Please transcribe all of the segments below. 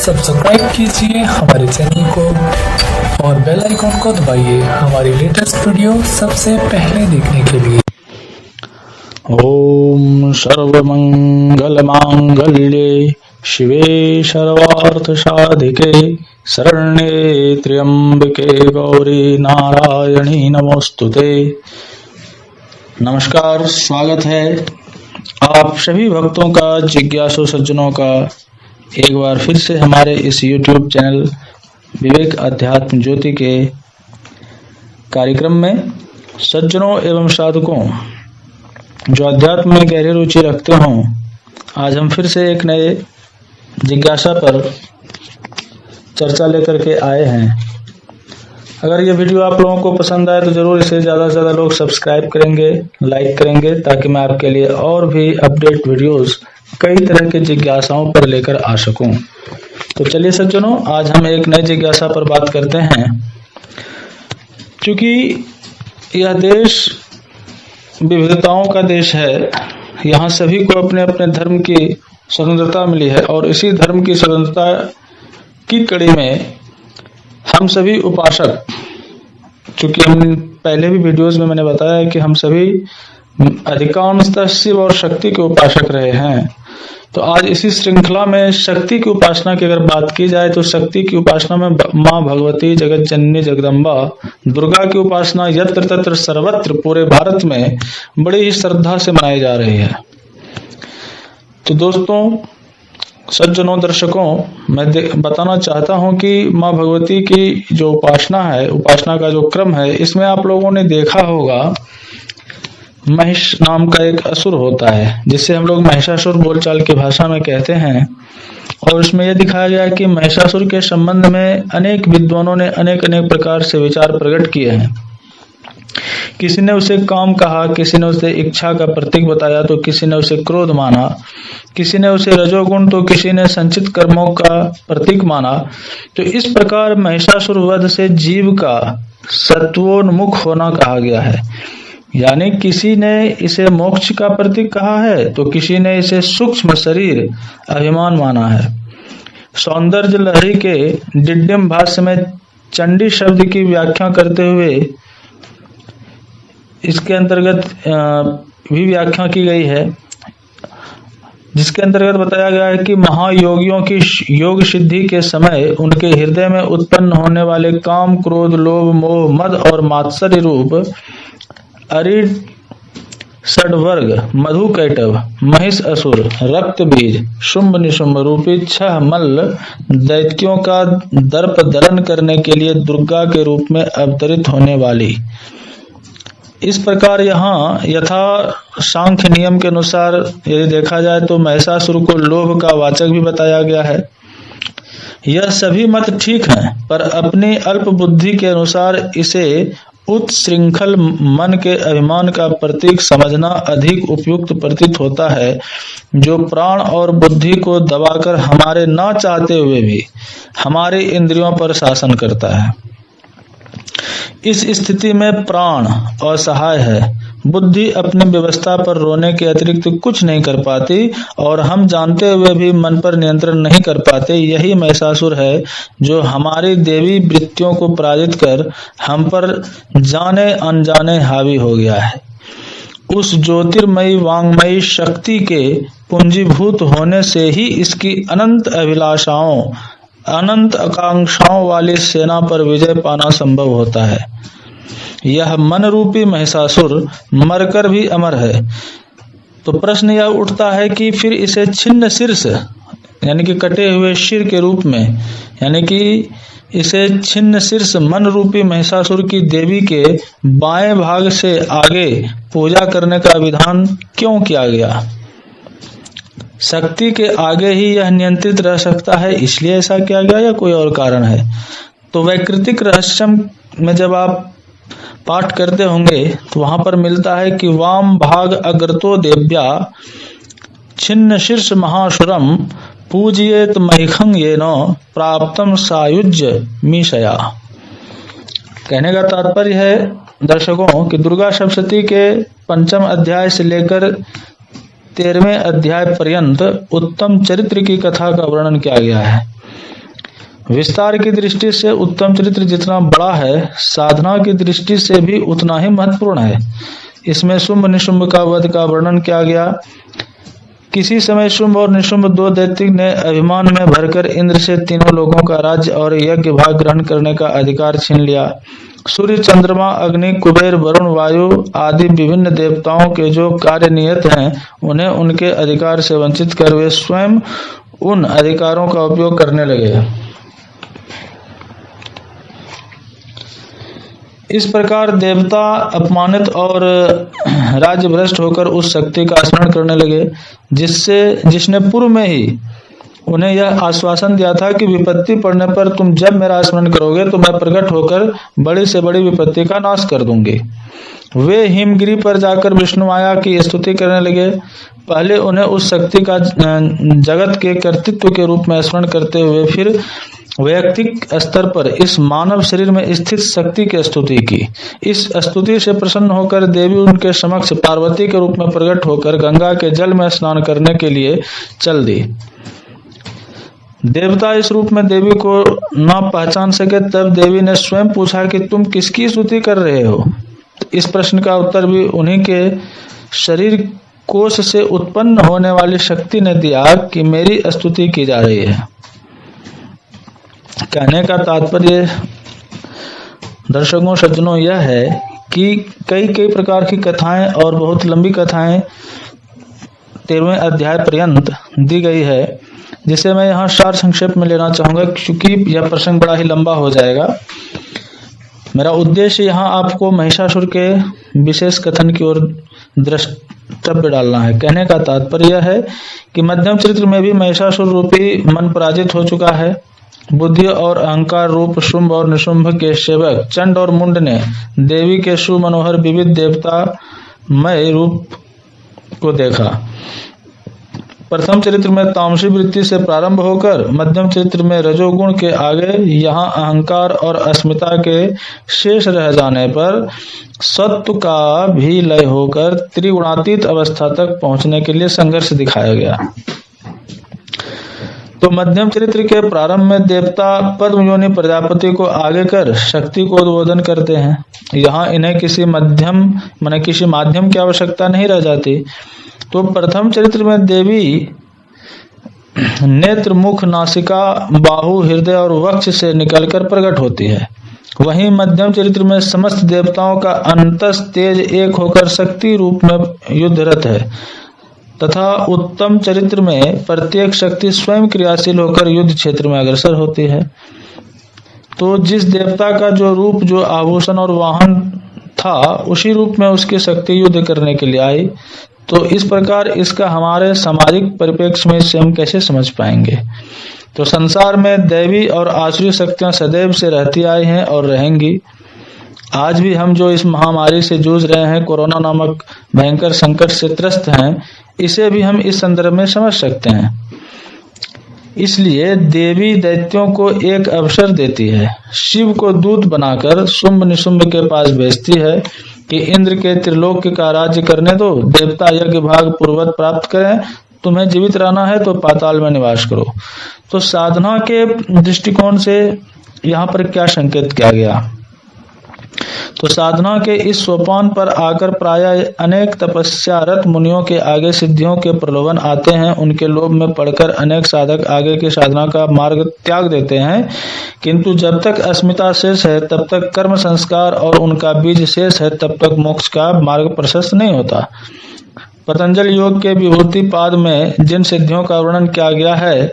Subscribe कीजिए हमारे channel को और बेल आइकॉन को दबाइए हमारी लेटेस्ट वीडियो सबसे पहले देखने के लिए। ओम सर्वमंगल मांगल्ये शिवे सर्वार्थ साधिके शरण्ये त्र्यंबके गौरी नारायणी नमोस्तुते। नमस्कार, स्वागत है आप सभी भक्तों का, जिज्ञासु सज्जनों का एक बार फिर से हमारे इस YouTube चैनल विवेक अध्यात्म ज्योति के कार्यक्रम में। सज्जनों एवं साधकों जो अध्यात्म में गहरी रुचि रखते हों, आज हम फिर से एक नए जिज्ञासा पर चर्चा लेकर के आए हैं। अगर ये वीडियो आप लोगों को पसंद आए तो जरूर इसे ज़्यादा से ज़्यादा लोग सब्सक्राइब करेंगे, लाइक करेंगे, ताकि मैं आपके लिए और भी अपडेट वीडियोस कई तरह के जिज्ञासाओं पर लेकर आ सकूं। तो चलिए सज्जनों, आज हम एक नई जिज्ञासा पर बात करते हैं। क्योंकि यह देश विविधताओं का देश है, यहाँ सभी को अपने अपने धर्म की स्वतंत्रता मिली है और इसी धर्म की स्वतंत्रता की कड़ी में हम सभी उपासक, चूंकि हम पहले भी वीडियोस में मैंने बताया है कि हम सभी अधिकांशतः शिव और शक्ति के उपासक रहे हैं। तो आज इसी श्रृंखला में शक्ति की उपासना की अगर बात की जाए तो शक्ति की उपासना में माँ भगवती, जगत जननी, जगदम्बा दुर्गा की उपासना यत्र तत्र सर्वत्र पूरे भारत में बड़ी ही श्रद्धा से मनाई जा रही है। तो दोस्तों, सज्जनों, दर्शकों, मैं बताना चाहता हूं कि माँ भगवती की जो उपासना है, उपासना का जो क्रम है, इसमें आप लोगों ने देखा होगा महिष नाम का एक असुर होता है, जिसे हम लोग महिषासुर बोलचाल की भाषा में कहते हैं। और इसमें यह दिखाया गया कि महिषासुर के संबंध में अनेक विद्वानों ने अनेक अनेक प्रकार से विचार प्रकट किए हैं। किसी ने उसे काम कहा, किसी ने उसे इच्छा का प्रतीक बताया, तो किसी ने उसे क्रोध माना, किसी ने उसे रजोगुण, तो किसी ने संचित कर्मों का प्रतीक माना। तो इस प्रकार महिषासुर वध से जीव का सत्वोन्मुख होना कहा गया है। यानी किसी ने इसे मोक्ष का प्रतीक कहा है, तो किसी ने इसे सूक्ष्म शरीर अभिमान माना है। सौंदर्य लहरी के डिड्डिम भाष्य में चंडी शब्द की व्याख्या करते हुए इसके अंतर्गत भी व्याख्या की गई है, जिसके अंतर्गत बताया गया है कि महायोगियों की योग सिद्धि के समय उनके हृदय में उत्पन्न होने वाले काम, क्रोध, लोभ, मोह, मद और मात्सर्य रूप अरिड षड्वर्ग, मधु कैटव, महिष असुर, रक्त बीज, शुंभ निशुंभ रूपी 6 मल्ल दैत्यों का दर्प दलन करने के लिए दुर्गा के रूप में अवतरित होने वाली। इस प्रकार यहाँ यथा सांख्य नियम के अनुसार यदि देखा जाए तो महिषासुर को लोभ का वाचक भी बताया गया है। यह सभी मत ठीक हैं, पर अपनी अल्प बुद्धि के अनुसार इसे उत्श्रृंखल मन के अभिमान का प्रतीक समझना अधिक उपयुक्त प्रतीत होता है, जो प्राण और बुद्धि को दबाकर हमारे ना चाहते हुए भी हमारे इंद्रियों पर शासन करता है। इस स्थिति में प्राण असहाय है, बुद्धि अपनी व्यवस्था पर रोने के अतिरिक्त कुछ नहीं कर पाती और हम जानते हुए भी मन पर नियंत्रण नहीं कर पाते। यही महिषासुर है जो हमारी देवी वृत्तियों को पराजित कर हम पर जाने अनजाने हावी हो गया है। उस ज्योतिर्मयी वांगमयी शक्ति के पूंजीभूत होने से ही इसकी अनंत अभिलाषाओं, अनंत आकांक्षाओं वाली सेना पर विजय पाना संभव होता है। यह मन रूपी महिषासुर मरकर भी अमर है। तो प्रश्न यह उठता है कि फिर इसे छिन्न शीर्ष, यानी कि कटे हुए सिर के रूप में, यानी कि इसे छिन्न शीर्ष मन रूपी महिषासुर की देवी के बाएं भाग से आगे पूजा करने का विधान क्यों किया गया? शक्ति के आगे ही यह नियंत्रित रह सकता है, इसलिए ऐसा किया गया, या कोई और कारण है? तो वैकृतिक रहस्यम में जब आप पाठ करते होंगे तो वहां पर मिलता है कि वाम भाग अग्रतो देव्या छिन्न शीर्ष महासुरम पूजयेत महिखं येनो प्राप्तम सायुज्य मीशया। कहने का तात्पर्य है दर्शकों कि दुर्गा सप्तशती के 5वें अध्याय से लेकर 13वें अध्याय पर्यंत उत्तम चरित्र की कथा का वर्णन किया गया है। विस्तार की दृष्टि से उत्तम चरित्र जितना बड़ा है, साधना की दृष्टि से भी उतना ही महत्वपूर्ण है। इसमें शुंभ निशुंभ का वध का वर्णन किया गया। किसी समय शुंभ और निशुंभ दो दैत्य ने अभिमान में भरकर इंद्र से तीनों लोगों का राज्य और यज्ञ भाग ग्रहण करने का अधिकार छीन लिया। सूर्य, चंद्रमा, अग्नि, कुबेर, वरुण, वायु आदि विभिन्न देवताओं के जो कार्य नियत हैं, उन्हें उनके अधिकार से वंचित कर वे स्वयं उन अधिकारों का उपयोग करने लगे। इस प्रकार देवता अपमानित और राज्य भ्रष्ट होकर उस शक्ति का स्मरण करने लगे जिसने पूर्व में ही उन्हें यह आश्वासन दिया था कि विपत्ति पड़ने पर तुम जब मेरा स्मरण करोगे तो मैं प्रकट होकर बड़ी से बड़ी विपत्ति का नाश कर दूंगी। वे हिमगिरी पर जाकर विष्णु माया की स्तुति करने लगे। पहले उन्हें उस शक्ति का जगत के कर्तृत्व के रूप में स्मरण करते हुए फिर वैयक्तिक स्तर पर इस मानव शरीर में स्थित शक्ति की स्तुति की। इस स्तुति से प्रसन्न होकर देवी उनके समक्ष पार्वती के रूप में प्रकट होकर गंगा के जल में स्नान करने के लिए चल दी। देवता इस रूप में देवी को न पहचान सके तब देवी ने स्वयं पूछा कि तुम किसकी स्तुति कर रहे हो। इस प्रश्न का उत्तर भी उन्हीं के शरीर कोश से उत्पन्न होने वाली शक्ति ने दिया कि मेरी स्तुति की जा रही है। कहने का तात्पर्य दर्शकों सज्जनों यह है कि कई प्रकार की कथाएं और बहुत लंबी कथाएं 13वें अध्याय पर्यंत दी गई है, जिसे मैं यहाँ सार संक्षेप में लेना चाहूंगा क्योंकि यह प्रसंग बड़ा ही लंबा हो जाएगा। मेरा उद्देश्य यहाँ आपको महिषासुर के विशेष कथन की ओर द्रष्टव्य डालना है। कहने का तात्पर्य यह है कि मध्यम चरित्र में भी महिषासुर रूपी मन पराजित हो चुका है। बुद्धि और अहंकार रूप शुंभ और निशुंभ के सेवक चंड और मुंड ने देवी के सुमनोहर विविध देवतामय रूप को देखा। प्रथम चरित्र में तामसी वृत्ति से प्रारंभ होकर मध्यम चरित्र में रजोगुण के आगे यहाँ अहंकार और अस्मिता के शेष रह जाने पर सत्व का भी लय होकर त्रिगुणातीत अवस्था तक पहुंचने के लिए संघर्ष दिखाया गया। तो मध्यम चरित्र के प्रारंभ में देवता पद्मयोनि प्रजापति को आगे कर शक्ति को उद्बोधन करते हैं। यहाँ इन्हें किसी माध्यम की आवश्यकता नहीं रह जाती। तो प्रथम चरित्र में देवी नेत्र, मुख, नासिका, बाहु, हृदय और वक्ष से निकलकर प्रकट होती है। वहीं मध्यम चरित्र में समस्त देवताओं का अंतस तेज एक होकर शक्ति रूप में युद्धरत है तथा उत्तम चरित्र में प्रत्येक शक्ति स्वयं क्रियाशील होकर युद्ध क्षेत्र में अग्रसर होती है। तो जिस देवता का जो रूप, जो आभूषण और वाहन था, उसी रूप में उसकी शक्ति युद्ध करने के लिए आई। तो इस प्रकार इसका हमारे सामाजिक परिप्रेक्ष्य में इसे हम कैसे समझ पाएंगे। तो संसार में दैवी और आसुरी शक्तियां सदैव से रहती आई हैं और रहेंगी। आज भी हम जो इस महामारी से जूझ रहे हैं, कोरोना नामक भयंकर संकट से त्रस्त हैं, इसे भी हम इस संदर्भ में समझ सकते हैं। इसलिए देवी दैत्यों को एक अवसर देती है, शिव को दूत बनाकर शुंभ निशुंभ के पास भेजती है कि इंद्र के त्रिलोक का राज्य करने दो, देवता यज्ञ भाग पूर्वत प्राप्त करें, तुम्हें जीवित रहना है तो पाताल में निवास करो। तो साधना के दृष्टिकोण से यहाँ पर क्या संकेत किया गया। तो साधना के इस सोपान पर आकर प्रायः अनेक तपस्यारत मुनियों के आगे सिद्धियों के प्रलोभन आते हैं। उनके लोभ में पड़कर अनेक साधक आगे की साधना का मार्ग त्याग देते हैं, किंतु जब तक अस्मिता शेष है तब तक कर्म संस्कार और उनका बीज शेष है तब तक मोक्ष का मार्ग प्रशस्त नहीं होता। पतंजलि योग के विभूति पाद में जिन सिद्धियों का वर्णन किया गया है,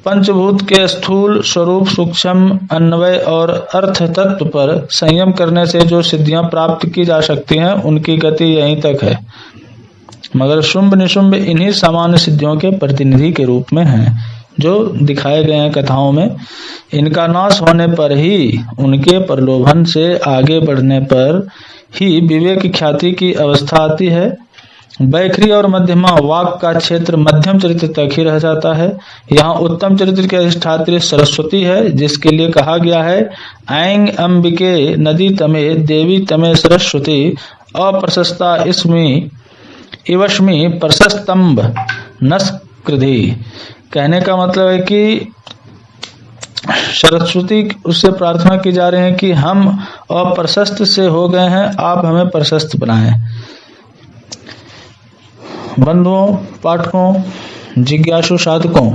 पंचभूत के स्थूल स्वरूप, सूक्ष्म, अन्वय और अर्थ तत्व पर संयम करने से जो सिद्धियां प्राप्त की जा सकती हैं, उनकी गति यहीं तक है। मगर शुंभ निशुंभ इन्हीं सामान्य सिद्धियों के प्रतिनिधि के रूप में हैं, जो दिखाए गए हैं कथाओं में। इनका नाश होने पर ही, उनके प्रलोभन से आगे बढ़ने पर ही विवेक ख्याति की अवस्था आती है। बैखरी और मध्यमा वाक का क्षेत्र मध्यम चरित्र तक ही रह जाता है। यहाँ उत्तम चरित्र के अधिष्ठात्री सरस्वती है, जिसके लिए कहा गया है, ऐंग अंबिके नदी तमे देवी तमे सरस्वती अप्रशस्ता इवस्मी प्रशस्तंभ नस्कृधि। कहने का मतलब है कि सरस्वती उससे प्रार्थना की जा रही है कि हम अप्रशस्त से हो गए हैं, आप हमें प्रशस्त बनाएं। बंधुओं, पाठकों, जिज्ञासु साधकों,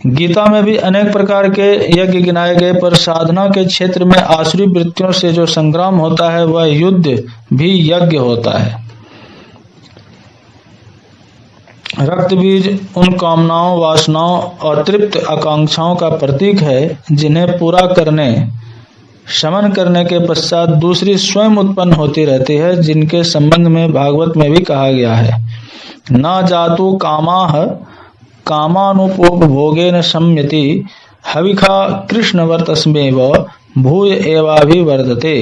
गीता में भी अनेक प्रकार के यज्ञ गिनाए गए, पर साधना के क्षेत्र में आसुरी वृत्तियों से जो संग्राम होता है वह युद्ध भी यज्ञ होता है। रक्त बीज उन कामनाओं, वासनाओं और तृप्त आकांक्षाओं का प्रतीक है जिन्हें पूरा करने, शमन करने के पश्चात दूसरी स्वयं उत्पन्न होती रहती है, जिनके संबंध में भागवत में भी कहा गया है, न जातु कामाः कामानुपभोगेन सम्यति हविखा कृष्णवर्तस्मेव भूय एवाभिवर्धते।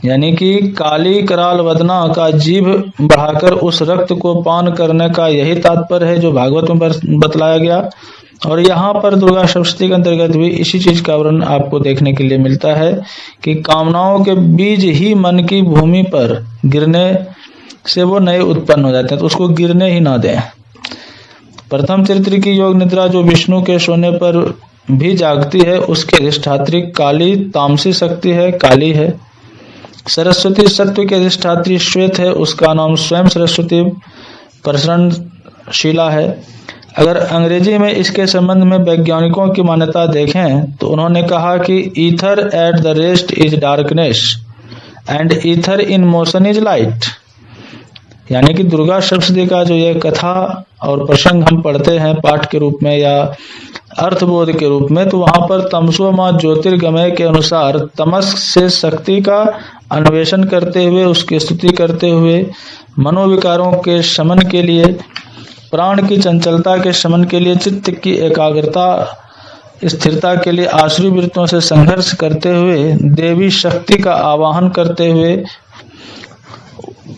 यानी कि काली कराल वदना का जीभ बढ़ाकर उस रक्त को पान करने का यही तात्पर्य है जो भागवत में बतलाया गया। और यहाँ पर दुर्गा सप्तशती के अंतर्गत भी इसी चीज का वर्णन आपको देखने के लिए मिलता है कि कामनाओं के बीज ही मन की भूमि पर गिरने से वो नए उत्पन्न हो जाते हैं, तो उसको गिरने ही ना दें। प्रथम चरित्र की योग निद्रा जो विष्णु के सोने पर भी जागती है, उसके अधिष्ठात्री काली तामसी शक्ति है, काली है। सरस्वती सत्व के अधिष्ठात्री श्वेत है, उसका नाम स्वयं सरस्वती प्रसरणशीला है। अगर अंग्रेजी में इसके संबंध में वैज्ञानिकों की मान्यता देखें तो उन्होंने कहा कि ether at the rest is darkness and ether in motion is light. यानी कि दुर्गा सप्तशती का जो यह कथा और प्रसंग हम पढ़ते हैं पाठ के रूप में या अर्थबोध के रूप में, तो वहां पर तमसो मां ज्योतिर्गमय के अनुसार तमस से शक्ति का अन्वेषण करते हुए, उसकी स्तुति करते हुए, मनोविकारों के शमन के लिए, प्राण की चंचलता के शमन के लिए, चित्त की एकाग्रता स्थिरता के लिए, आसुरी वृत्तियों से संघर्ष करते हुए, देवी शक्ति का आवाहन करते हुए,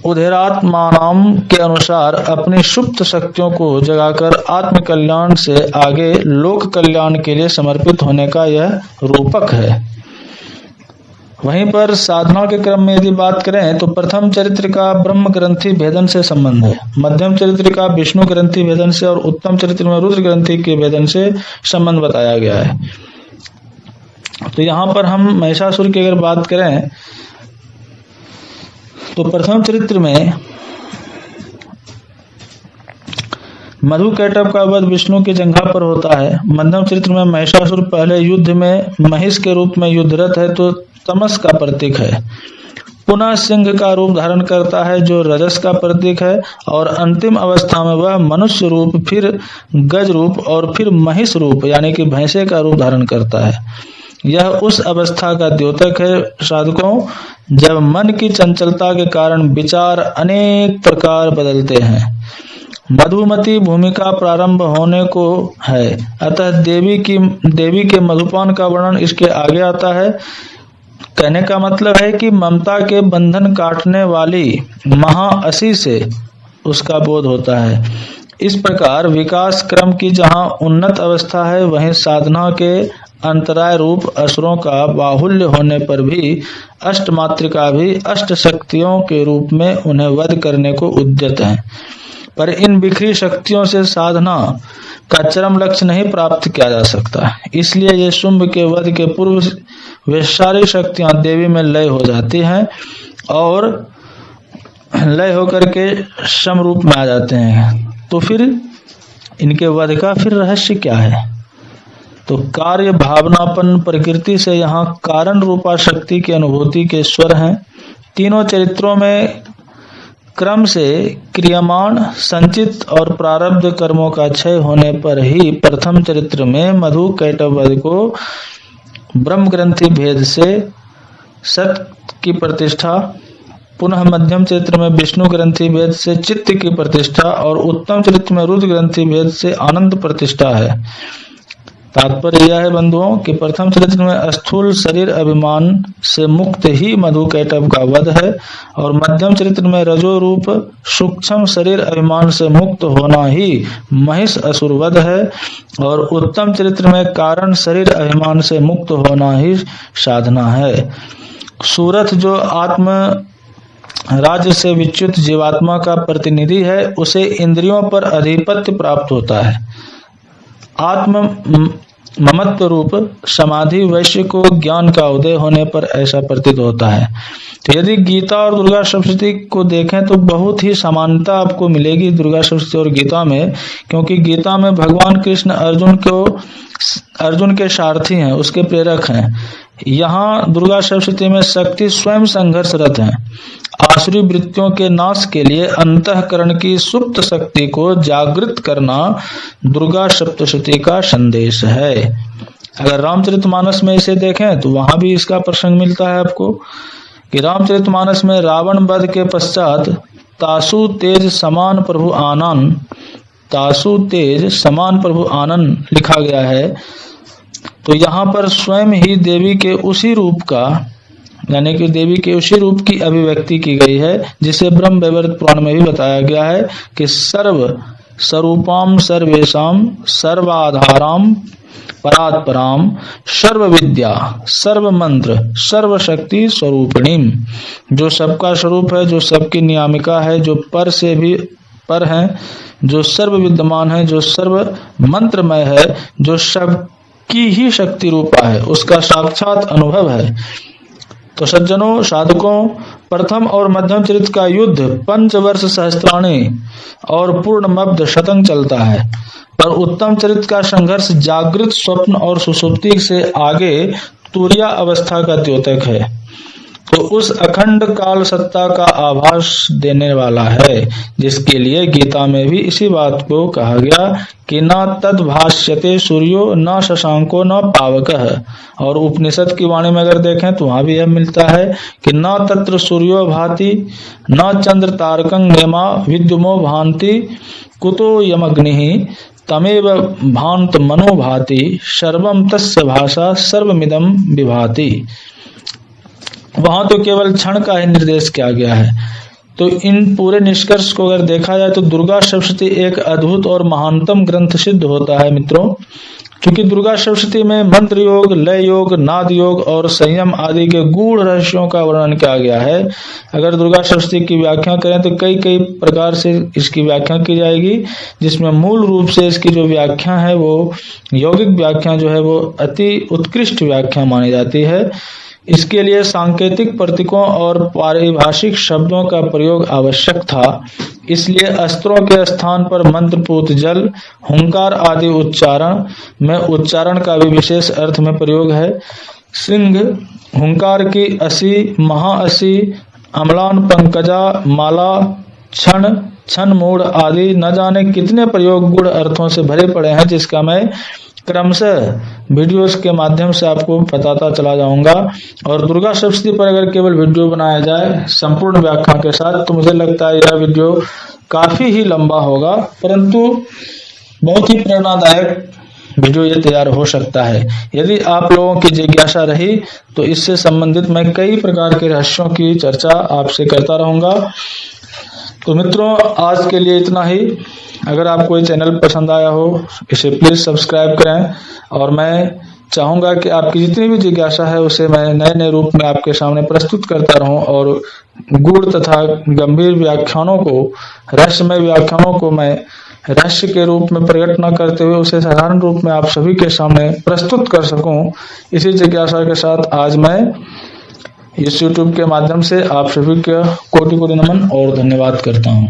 उधेरात्मानाम के अनुसार अपनी सुप्त शक्तियों को जगाकर आत्म कल्याण से आगे लोक कल्याण के लिए समर्पित होने का यह रूपक है। वहीं पर साधना के क्रम में यदि बात करें तो प्रथम चरित्र का ब्रह्म ग्रंथि भेदन से संबंध है, मध्यम चरित्र का विष्णु ग्रंथि भेदन से और उत्तम चरित्र में रुद्र ग्रंथि के भेदन से संबंध बताया गया है। तो यहाँ पर हम महिषासुर की अगर बात करें तो प्रथम चरित्र में मधुकैटभ का वध विष्णु की जंघा पर होता है। मध्यम चरित्र में महिषासुर पहले युद्ध में महिष के रूप में युद्धरत है, तो तमस का प्रतीक है। पुनः सिंह का रूप धारण करता है जो रजस का प्रतीक है, और अंतिम अवस्था में वह मनुष्य रूप, फिर गज रूप और फिर महिष रूप यानी कि भैंसे का रूप धारण करता है। यह उस अवस्था का द्योतक है साधकों जब मन की चंचलता के कारण विचार अनेक प्रकार बदलते हैं। मधुमती भूमिका प्रारंभ होने को है, अतः देवी के मधुपान का वर्णन इसके आगे आता है। कहने का मतलब है कि ममता के बंधन काटने वाली महाअसी से उसका बोध होता है। इस प्रकार विकास क्रम की जहाँ उन्नत अवस्था है, वहीं साधना के अंतराय रूप असुरों का बाहुल्य होने पर भी अष्टमात्रिका भी अष्ट शक्तियों के रूप में उन्हें वध करने को उद्यत हैं। पर इन बिखरी शक्तियों से साधना का चरम लक्ष्य नहीं प्राप्त किया जा सकता, इसलिए ये शुंभ के वध के पूर्व वे सारी शक्तियां देवी में लय हो जाती हैं और लय होकर के सम रूप में आ जाते हैं। तो फिर इनके वध का फिर रहस्य क्या है? तो कार्य भावनापन प्रकृति से यहाँ कारण रूपा शक्ति की अनुभूति के स्वर हैं। तीनों चरित्रों में क्रम से क्रियमाण संचित और प्रारब्ध कर्मों का क्षय होने पर ही प्रथम चरित्र में मधु कैटभ वध को ब्रह्म ग्रंथि भेद से सत की प्रतिष्ठा, पुनः मध्यम चरित्र में विष्णु ग्रंथि भेद से चित्त की प्रतिष्ठा और उत्तम चरित्र में रुद्र ग्रंथि भेद से आनंद प्रतिष्ठा है। तात्पर्य यह है बंधुओं कि प्रथम चरित्र में स्थूल शरीर अभिमान से मुक्त ही मधु कैटभ का वध है, और मध्यम चरित्र में रजो रूप सूक्ष्म शरीर अभिमान से मुक्त होना ही महिष असुर वध है, और उत्तम चरित्र में कारण शरीर अभिमान से मुक्त होना ही साधना है। सूरथ जो आत्म राज्य से विच्युत जीवात्मा का प्रतिनिधि है, उसे इंद्रियों पर अधिपत्य प्राप्त होता है। ममत्व रूप समाधि वैश्य को ज्ञान का उदय होने पर ऐसा प्रतीत होता है। तो यदि गीता और दुर्गा सप्तशती को देखें तो बहुत ही समानता आपको मिलेगी दुर्गा सप्तशती और गीता में, क्योंकि गीता में भगवान कृष्ण अर्जुन के सारथी हैं, उसके प्रेरक हैं। यहाँ दुर्गा सप्तशती में शक्ति स्वयं संघर्षरत हैं। आसुरी वृत्तियों के नाश के लिए अंतःकरण की सुप्त शक्ति को जागृत करना दुर्गा सप्तशती का संदेश है। अगर रामचरितमानस में इसे देखें तो वहां भी इसका प्रसंग मिलता है आपको कि रामचरितमानस में रावण वध के पश्चात तासु तेज समान प्रभु आनन लिखा गया है। तो यहाँ पर स्वयं ही देवी के उसी रूप का, यानी कि देवी के उसी रूप की अभिव्यक्ति की गई है जिसे ब्रह्म वैवर्त पुराण में भी बताया गया है कि सर्व स्वरूपाम सर्वेशाम सर्वाधाराम परात्पराम सर्व विद्या सर्व मंत्र सर्व शक्ति स्वरूपिणीम, जो सबका स्वरूप है, जो सबकी नियामिका है, जो पर से भी पर है, जो सर्व विद्यमान है, जो सर्व मंत्रमय है, जो सबकी ही शक्ति रूपा है, उसका साक्षात अनुभव है। तो सज्जनों, साधकों, प्रथम और मध्यम चरित्र का युद्ध 5 वर्ष सहस्त्राणी और पूर्णमब्ध शतंग चलता है, पर उत्तम चरित्र का संघर्ष जागृत स्वप्न और सुषुप्ति से आगे तुरीय अवस्था का द्योतक है। तो उस अखंड काल सत्ता का आभास देने वाला है, जिसके लिए गीता में भी इसी बात को कहा गया कि न तद भाष्यते सूर्यो न शशांको न पावकः। और उपनिषद की वाणी में अगर देखें तो वहां भी यह मिलता है कि न तत्र सूर्यो भाति न चंद्र तारकं नेमा विद्युमो भांति कुतो यमग्निः तमेव भांत मनो भाति सर्वम तस्य भाषा सर्वमिदं विभाति। वहां तो केवल क्षण का ही निर्देश किया गया है। तो इन पूरे निष्कर्ष को अगर देखा जाए तो दुर्गा सप्तशती एक अद्भुत और महानतम ग्रंथ सिद्ध होता है मित्रों, क्योंकि दुर्गा सप्तशती में मंत्र योग, लय योग, नाद योग और संयम आदि के गूढ़ रहस्यों का वर्णन किया गया है। अगर दुर्गा सप्तशती की व्याख्या करें तो कई कई प्रकार से इसकी व्याख्या की जाएगी, जिसमें मूल रूप से इसकी जो व्याख्या है वो यौगिक व्याख्या जो है वो अति उत्कृष्ट व्याख्या मानी जाती है। इसके लिए सांकेतिक प्रतीकों और पारिभाषिक शब्दों का प्रयोग आवश्यक था, इसलिए अस्त्रों के स्थान पर मंत्रपूत जल, हुंकार आदि उच्चारण में उच्चारण का भी विशेष अर्थ में प्रयोग है। सिंह हुंकार की असी, महाअसी, अम्लान पंकजा, माला, क्षण मूढ़ आदि न जाने कितने प्रयोग गुण अर्थों से भरे पड़े हैं, जिसका मैं क्रमशः वीडियोस के माध्यम से आपको बताता चला जाऊंगा। और दुर्गा सप्तशती पर अगर केवल वीडियो बनाया जाए संपूर्ण व्याख्या के साथ तो मुझे लगता है यह वीडियो काफी ही लंबा होगा, परंतु बहुत ही प्रेरणादायक वीडियो ये तैयार हो सकता है। यदि आप लोगों की जिज्ञासा रही तो इससे संबंधित मैं कई प्रकार के रहस्यों की चर्चा आपसे करता रहूंगा। तो मित्रों, आज के लिए इतना ही। अगर आपको ये चैनल पसंद आया हो इसे प्लीज सब्सक्राइब करें और मैं चाहूंगा कि आपकी जितनी भी जिज्ञासा है उसे मैं नए नए रूप में आपके सामने प्रस्तुत करता रहूं और गूढ़ तथा गंभीर व्याख्यानों को, रहस्यमय व्याख्यानों को मैं रहस्य के रूप में प्रकट न करते हुए उसे साधारण रूप में आप सभी के सामने प्रस्तुत कर सकूं। इसी जिज्ञासा के साथ आज मैं इस YouTube के माध्यम से आप सभी का कोटि कोटि नमन और धन्यवाद करता हूं।